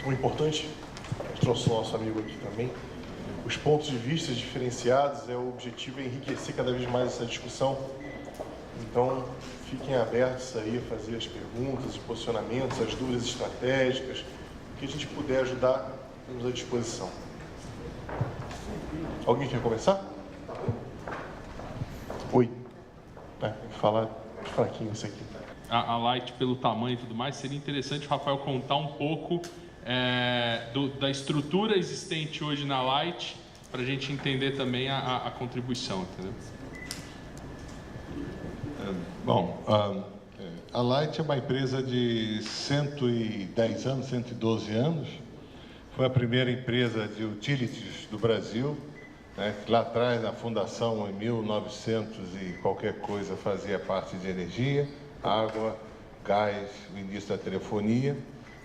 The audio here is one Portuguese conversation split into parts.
O importante, trouxe o nosso amigo aqui também, os pontos de vista diferenciados, o objetivo é enriquecer cada vez mais essa discussão. Então, fiquem abertos aí a fazer as perguntas, os posicionamentos, as dúvidas estratégicas, o que a gente puder ajudar, estamos à disposição. Alguém quer começar? Oi. Falar fraquinho isso aqui. A Light, pelo tamanho e tudo mais, seria interessante o Rafael contar um pouco da estrutura existente hoje na Light, para a gente entender também a contribuição, entendeu? Bom, a Light é uma empresa de 110 anos, 112 anos. Foi a primeira empresa de utilities do Brasil, né? Lá atrás, na fundação, em 1900 e qualquer coisa, fazia parte de energia, água, gás, o início da telefonia,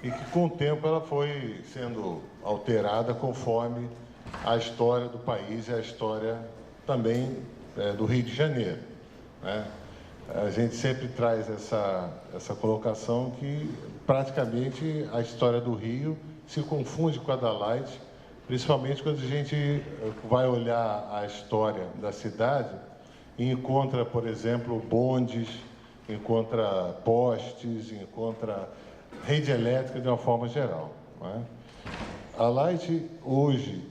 e que com o tempo ela foi sendo alterada conforme a história do país e a história também do Rio de Janeiro, né? A gente sempre traz essa colocação que praticamente a história do Rio se confunde com a da Light, principalmente quando a gente vai olhar a história da cidade e encontra, por exemplo, bondes, encontra postes, encontra rede elétrica de uma forma geral, né? A Light hoje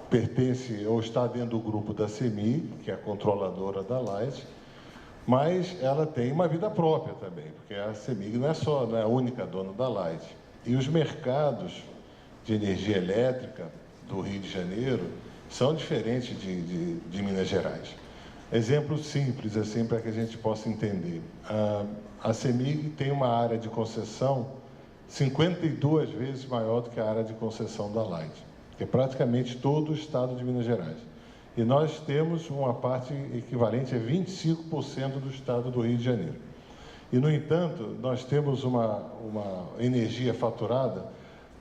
pertence ou está dentro do grupo da CEMIG, que é a controladora da Light, mas ela tem uma vida própria também, porque a CEMIG não é a única dona da Light. E os mercados de energia elétrica do Rio de Janeiro são diferentes de Minas Gerais. Exemplo simples, assim, para que a gente possa entender. A CEMIG tem uma área de concessão 52 vezes maior do que a área de concessão da Light, que é praticamente todo o estado de Minas Gerais. E nós temos uma parte equivalente a 25% do estado do Rio de Janeiro. E, no entanto, nós temos uma energia faturada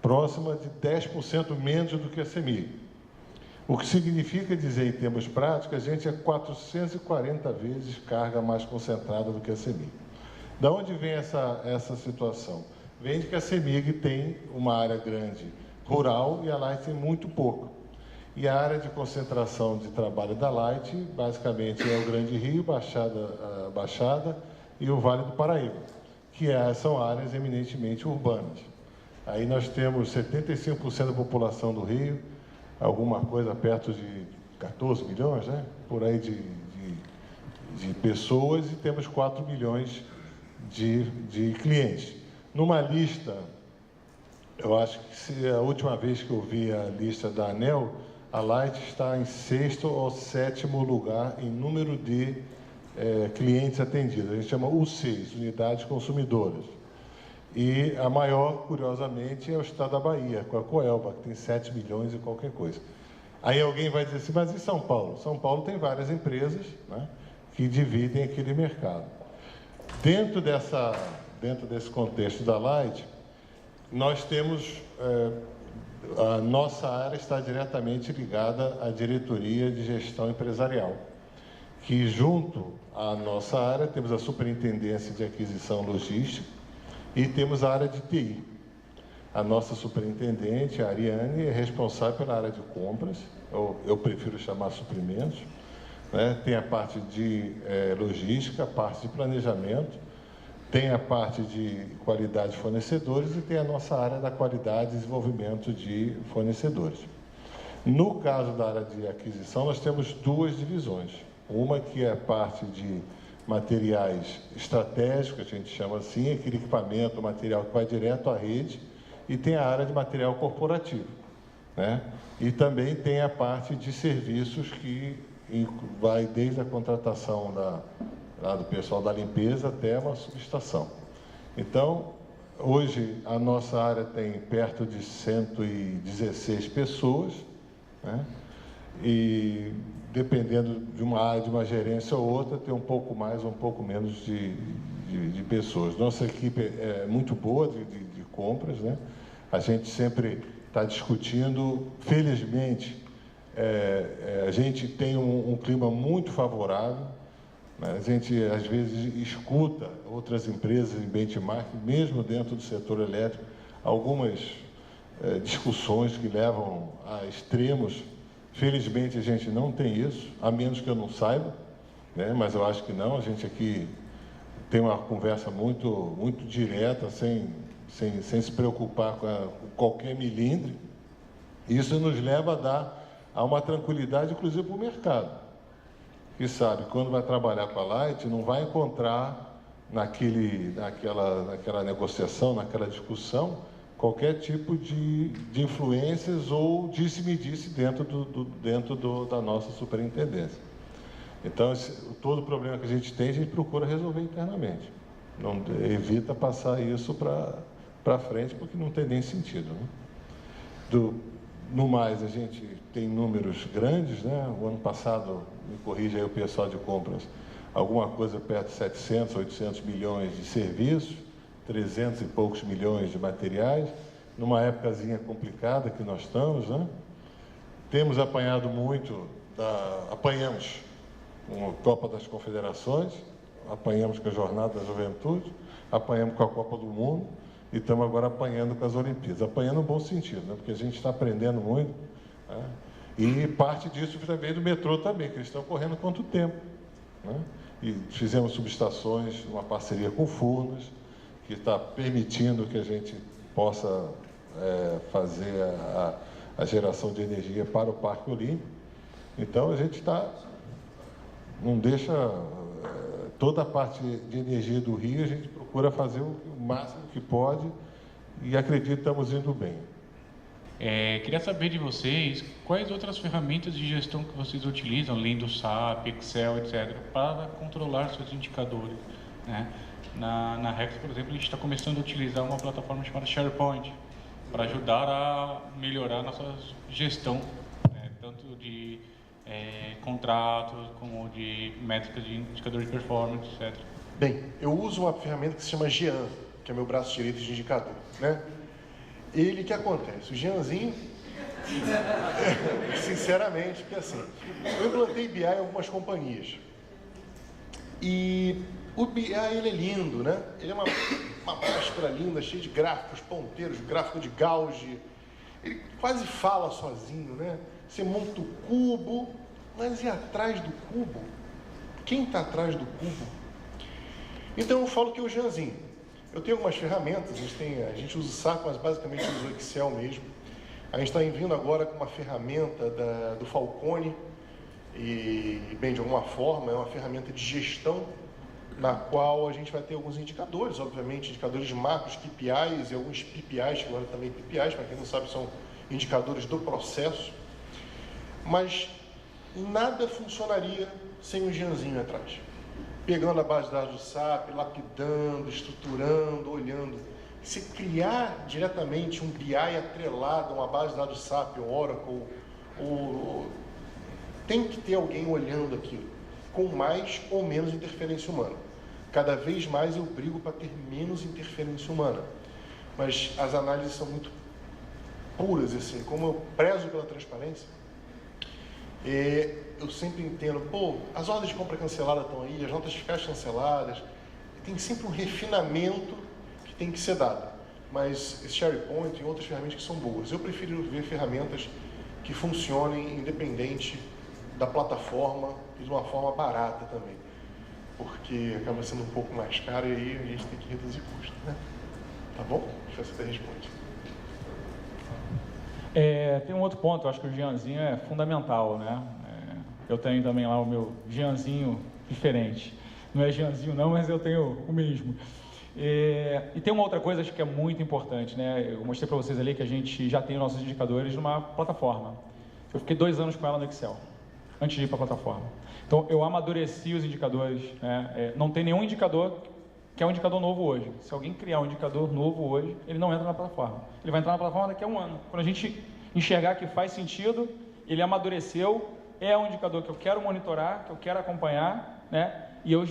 próxima de 10% menos do que a CEMIG. O que significa dizer, em termos práticos, a gente é 440 vezes carga mais concentrada do que a CEMIG. Da onde vem essa situação? Vem de que a CEMIG tem uma área grande rural e a Light tem muito pouco. E a área de concentração de trabalho da Light, basicamente, é o Grande Rio, Baixada e o Vale do Paraíba, que são áreas eminentemente urbanas. Aí nós temos 75% da população do Rio, alguma coisa perto de 14 milhões, né? Por aí de pessoas, e temos 4 milhões de clientes. Numa lista, eu acho que a última vez que eu vi a lista da ANEEL, a Light está em 6º ou 7º lugar em número de clientes atendidos. A gente chama U6, Unidades Consumidoras. E a maior, curiosamente, é o estado da Bahia, com a Coelba, que tem 7 milhões e qualquer coisa. Aí alguém vai dizer assim, mas e São Paulo? São Paulo tem várias empresas, né, que dividem aquele mercado. Dentro desse contexto da Light, nós temos... a nossa área está diretamente ligada à diretoria de gestão empresarial, que junto à nossa área temos a superintendência de aquisição logística e temos a área de TI. A nossa superintendente, a Ariane, é responsável pela área de compras, eu prefiro chamar suprimentos, né? Tem a parte de logística, a parte de planejamento, tem a parte de qualidade de fornecedores e tem a nossa área da qualidade e desenvolvimento de fornecedores. No caso da área de aquisição, nós temos duas divisões. Uma que é a parte de materiais estratégicos, a gente chama assim, aquele equipamento, material que vai direto à rede, e tem a área de material corporativo, né? E também tem a parte de serviços que vai desde a contratação lá do pessoal da limpeza até uma subestação. Então, hoje a nossa área tem perto de 116 pessoas, né? E dependendo de uma área, de uma gerência ou outra, tem um pouco mais ou um pouco menos de pessoas. Nossa equipe é muito boa de compras, né? A gente sempre está discutindo, felizmente, a gente tem um clima muito favorável, né? A gente, às vezes, escuta outras empresas em benchmark, mesmo dentro do setor elétrico, algumas discussões que levam a extremos. Felizmente a gente não tem isso, a menos que eu não saiba, né? Mas eu acho que não. A gente aqui tem uma conversa muito direta, sem se preocupar com qualquer milindre. Isso nos leva a dar uma tranquilidade, inclusive, para o mercado, que sabe, quando vai trabalhar com a Light, não vai encontrar naquela negociação, naquela discussão, qualquer tipo de influências ou disse-me-disse dentro da nossa superintendência. Então, todo problema que a gente tem, a gente procura resolver internamente. Não evita passar isso para frente, porque não tem nem sentido, né? No mais, a gente tem números grandes, né? O ano passado, me corrija aí o pessoal de compras, alguma coisa perto de 700, 800 milhões de serviços, 300 e poucos milhões de materiais, numa épocazinha complicada que nós estamos, né? Temos apanhado apanhamos com a Copa das Confederações, apanhamos com a Jornada da Juventude, apanhamos com a Copa do Mundo e estamos agora apanhando com as Olimpíadas. Apanhando no bom sentido, né? Porque a gente está aprendendo muito, né? E parte disso também do metrô também, que eles estão correndo quanto tempo, né? E fizemos subestações, uma parceria com o Furnas, que está permitindo que a gente possa fazer a geração de energia para o Parque Olímpico. Então, a gente não deixa toda a parte de energia do Rio, a gente procura fazer o máximo que pode e acredito que estamos indo bem. Queria saber de vocês quais outras ferramentas de gestão que vocês utilizam, além do SAP, Excel, etc., para controlar seus indicadores, né? Na Rex, por exemplo, a gente está começando a utilizar uma plataforma chamada SharePoint para ajudar a melhorar a nossa gestão, né? Tanto de contratos como de métricas de indicadores de performance, etc. Bem, eu uso uma ferramenta que se chama Jean, que é meu braço direito de indicador, né? Ele, o que acontece? O Jeanzinho, sinceramente, porque assim, eu implantei BI em algumas companhias. E o BI, ele é lindo, né? Ele é uma máscara linda, cheia de gráficos, ponteiros, gráfico de Gauge. Ele quase fala sozinho, né? Você monta o cubo, mas e atrás do cubo? Quem está atrás do cubo? Então eu falo que é o Jeanzinho. Eu tenho algumas ferramentas, a gente usa o SAP, mas basicamente usa o Excel mesmo. A gente está vindo agora com uma ferramenta do Falcone, e, bem, de alguma forma, é uma ferramenta de gestão, na qual a gente vai ter alguns indicadores, obviamente, indicadores macros, KPIs e alguns PPIs, agora também PPIs, para quem não sabe, são indicadores do processo. Mas nada funcionaria sem um Jeanzinho atrás. Pegando a base de dados do SAP, lapidando, estruturando, olhando. Se criar diretamente um BI atrelado a uma base de dados SAP, Oracle, tem que ter alguém olhando aquilo, com mais ou menos interferência humana. Cada vez mais eu brigo para ter menos interferência humana. Mas as análises são muito puras, assim, como eu prezo pela transparência, eu sempre entendo, as ordens de compra canceladas estão aí, as notas fiscais canceladas, tem sempre um refinamento que tem que ser dado. Mas esse SharePoint e outras ferramentas que são boas. Eu prefiro ver ferramentas que funcionem independente da plataforma e de uma forma barata também, porque acaba sendo um pouco mais caro e aí a gente tem que reduzir custo, né? Tá bom? Deixa eu ver se você responde. Tem um outro ponto, eu acho que o Jeanzinho é fundamental, né? Eu tenho também lá o meu Jeanzinho diferente. Não é Jeanzinho não, mas eu tenho o mesmo. E tem uma outra coisa acho que é muito importante, né? Eu mostrei para vocês ali que a gente já tem nossos indicadores numa plataforma. Eu fiquei 2 anos com ela no Excel, antes de ir para a plataforma. Então, eu amadureci os indicadores, né? Não tem nenhum indicador que é um indicador novo hoje. Se alguém criar um indicador novo hoje, ele não entra na plataforma. Ele vai entrar na plataforma daqui a 1 ano. Quando a gente enxergar que faz sentido, ele amadureceu, é um indicador que eu quero monitorar, que eu quero acompanhar, né? E eu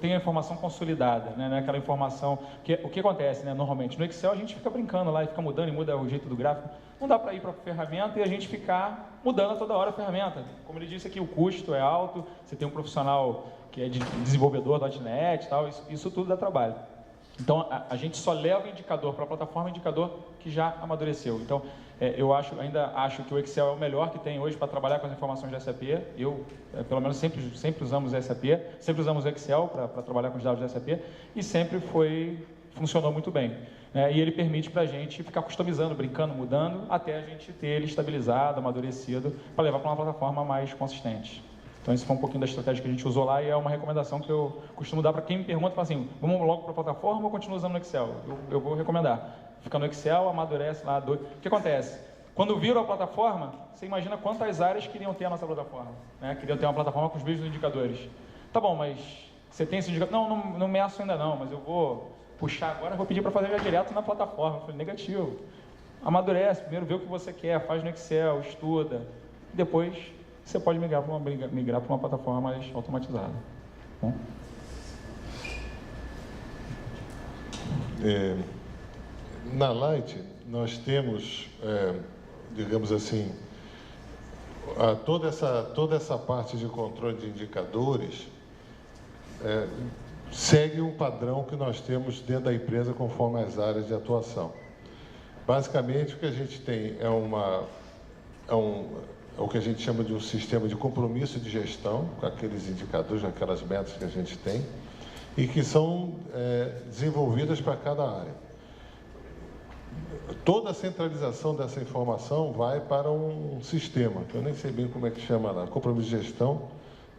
tenho a informação consolidada, né? Não é aquela informação... O que acontece, né? Normalmente, no Excel a gente fica brincando lá e fica mudando e muda o jeito do gráfico. Não dá para ir para a ferramenta e a gente ficar mudando toda hora a ferramenta. Como ele disse aqui, o custo é alto, você tem um profissional que é de desenvolvedor .NET e tal, isso tudo dá trabalho. Então, a gente só leva o indicador para a plataforma, indicador que já amadureceu. Então, eu ainda acho que o Excel é o melhor que tem hoje para trabalhar com as informações de SAP. Eu, pelo menos, sempre usamos o SAP, sempre usamos o Excel para trabalhar com os dados de SAP e sempre funcionou muito bem. E ele permite para a gente ficar customizando, brincando, mudando, até a gente ter ele estabilizado, amadurecido, para levar para uma plataforma mais consistente. Então, esse foi um pouquinho da estratégia que a gente usou lá e é uma recomendação que eu costumo dar para quem me pergunta, fala assim, vamos logo para a plataforma ou continua usando no Excel? Eu vou recomendar. Fica no Excel, amadurece lá. O que acontece? Quando viram a plataforma, você imagina quantas áreas queriam ter a nossa plataforma. Né? Queriam ter uma plataforma com os mesmos indicadores. Tá bom, mas você tem esse indicador? Não meço ainda não, mas eu vou puxar agora, vou pedir para fazer já direto na plataforma. Eu falei, negativo. Amadurece, primeiro vê o que você quer, faz no Excel, estuda. Depois você pode migrar para uma plataforma mais automatizada. Bom? Na Light, nós temos, digamos assim, toda essa parte de controle de indicadores segue um padrão que nós temos dentro da empresa conforme as áreas de atuação. Basicamente, o que a gente tem é o que a gente chama de um sistema de compromisso de gestão, com aqueles indicadores, aquelas metas que a gente tem, e que são desenvolvidas para cada área. Toda a centralização dessa informação vai para um sistema, que eu nem sei bem como é que chama lá, compromisso de gestão,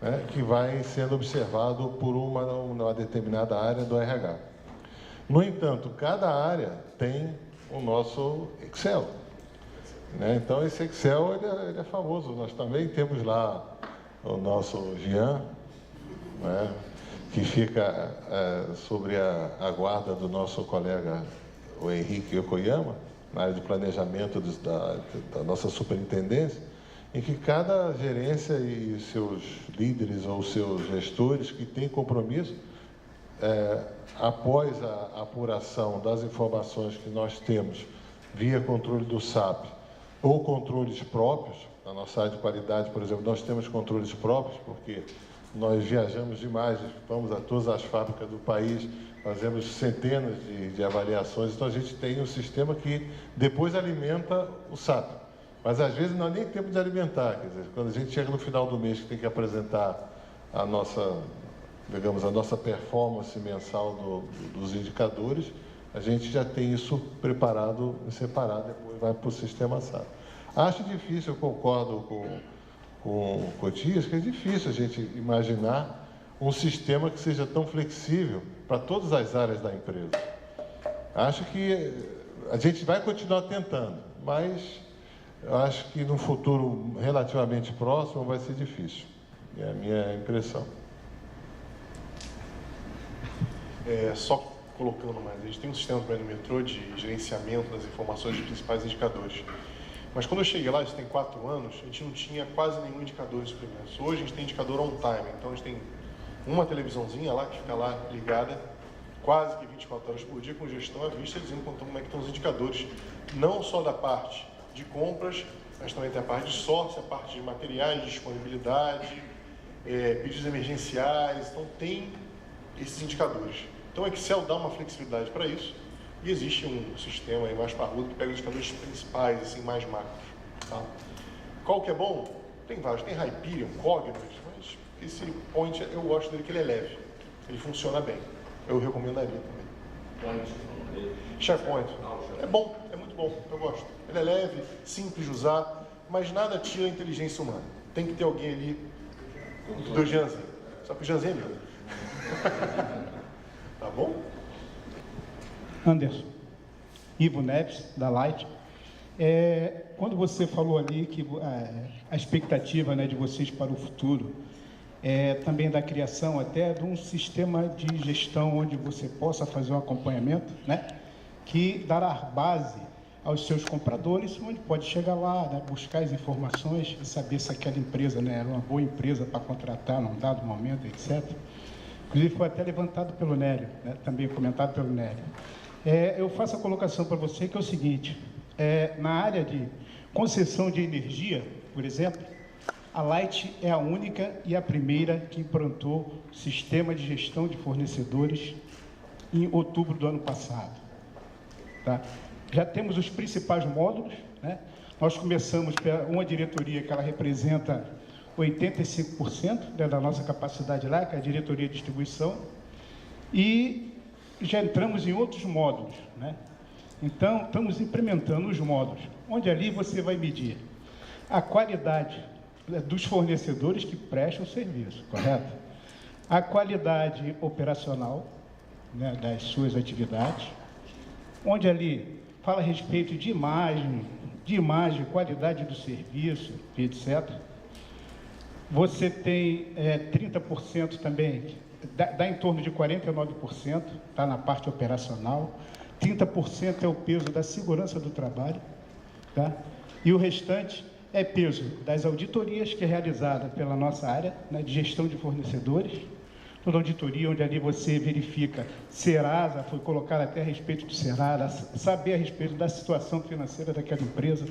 né, que vai sendo observado por uma determinada área do RH. No entanto, cada área tem o nosso Excel. Né? Então, esse Excel ele é famoso. Nós também temos lá o nosso Jean, né, que fica sobre a guarda do nosso colega, o Henrique Yokoyama, na área de planejamento da nossa superintendência, em que cada gerência e seus líderes ou seus gestores que têm compromisso, após a apuração das informações que nós temos via controle do SAP ou controles próprios, na nossa área de qualidade, por exemplo, nós temos controles próprios, porque nós viajamos demais, vamos a todas as fábricas do país, fazemos centenas de avaliações, então a gente tem um sistema que depois alimenta o SAP. Mas às vezes nós nem temos de alimentar, quer dizer, quando a gente chega no final do mês que tem que apresentar a nossa, digamos, a nossa performance mensal dos indicadores, a gente já tem isso preparado e separado, depois vai para o sistema SAP. Acho difícil, eu concordo com o Cotias, que é difícil a gente imaginar um sistema que seja tão flexível para todas as áreas da empresa. Acho que a gente vai continuar tentando, mas eu acho que no futuro relativamente próximo vai ser difícil. É a minha impressão. Só colocando mais, a gente tem um sistema também no metrô de gerenciamento das informações dos principais indicadores. Mas quando eu cheguei lá, isso tem 4 anos, a gente não tinha quase nenhum indicador de suprimentos. Hoje a gente tem indicador on time, então a gente tem uma televisãozinha lá que fica lá ligada quase que 24 horas por dia com gestão à vista, dizendo como é que estão os indicadores, não só da parte de compras, mas também tem a parte de sourcing, a parte de materiais, de disponibilidade, pedidos emergenciais, então tem esses indicadores. Então o Excel dá uma flexibilidade para isso e existe um sistema aí mais parrudo que pega os indicadores principais, assim, mais macros. Tá? Qual que é bom? Tem vários, tem Hyperion, Cognos, mas esse Point eu gosto dele que ele é leve, ele funciona bem, eu recomendaria também. SharePoint, é bom, é muito bom, eu gosto. Ele é leve, simples de usar, mas nada tira a inteligência humana. Tem que ter alguém ali do Janzinho, só que o Janzinho é meu. Tá bom? Anderson, Ivo Neves, da Light. Quando você falou ali que a expectativa, né, de vocês para o futuro também da criação até de um sistema de gestão onde você possa fazer um acompanhamento, né, que dará base aos seus compradores, onde pode chegar lá, né, buscar as informações e saber se aquela empresa, né, era uma boa empresa para contratar num dado momento, etc. Inclusive foi até levantado pelo Nélio, né, também comentado pelo Nélio. Eu faço a colocação para você que é o seguinte, na área de concessão de energia, por exemplo, a Light é a única e a primeira que implantou sistema de gestão de fornecedores em outubro do ano passado. Tá? Já temos os principais módulos, né? Nós começamos com uma diretoria que ela representa 85%, né, da nossa capacidade lá, que é a diretoria de distribuição, e já entramos em outros módulos, né? Então, estamos implementando os módulos, onde ali você vai medir a qualidade dos fornecedores que prestam o serviço, correto? A qualidade operacional, né, das suas atividades, onde ali fala a respeito de imagem, qualidade do serviço, etc. Você tem 30% também, dá em torno de 49%, está na parte operacional, 30% é o peso da segurança do trabalho, tá? E o restante é peso das auditorias, que é realizada pela nossa área, né, de gestão de fornecedores, toda auditoria onde ali você verifica Serasa, foi colocado até a respeito do Serasa, saber a respeito da situação financeira daquela empresa,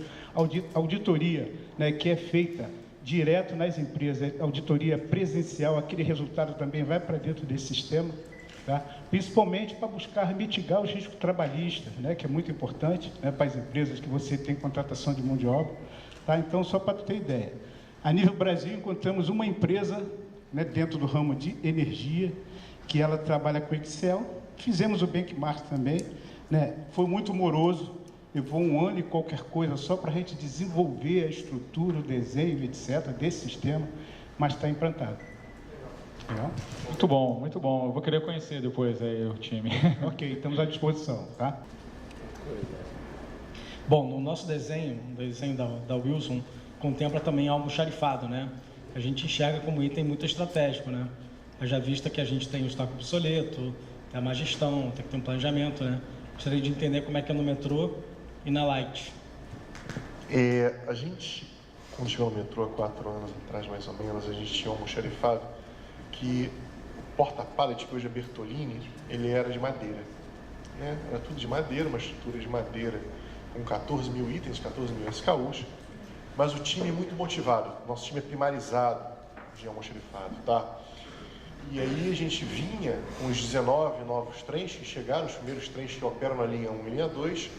auditoria, né, que é feita direto nas empresas, auditoria presencial, aquele resultado também vai para dentro desse sistema, tá? Principalmente para buscar mitigar os riscos trabalhistas, né, que é muito importante, né, para as empresas que você tem contratação de mão de obra, tá? Então, só para tu ter ideia, a nível Brasil encontramos uma empresa, né, dentro do ramo de energia, que ela trabalha com Excel, fizemos o benchmark também, né, foi muito moroso, levou 1 ano e qualquer coisa só para a gente desenvolver a estrutura, o desenho, etc., desse sistema, mas está implantado. Legal? Muito bom, muito bom. Eu vou querer conhecer depois aí o time. Ok, estamos à disposição, tá? Bom, no nosso desenho, o desenho da Wilson, contempla também almoxarifado, né? A gente enxerga como item muito estratégico, né? Já vista que a gente tem o estoque obsoleto, tem a má gestão, tem que ter um planejamento, né? Gostaria de entender como é que é no metrô e na Light. A gente, quando chegou no metrô há 4 anos atrás, mais ou menos, a gente tinha um almoxarifado que o porta-pallet, que hoje é Bertolini, ele era de madeira, né? Era tudo de madeira, uma estrutura de madeira com 14 mil itens, 14 mil SKUs, mas o time é muito motivado, nosso time é primarizado de almoxarifado, tá? E aí a gente vinha com os 19 novos trens que chegaram, os primeiros trens que operam na linha 1 e linha 2,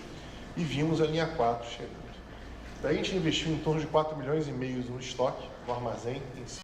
e vimos a linha 4 chegando. Daí a gente investiu em torno de 4,5 milhões no estoque, no armazém em si.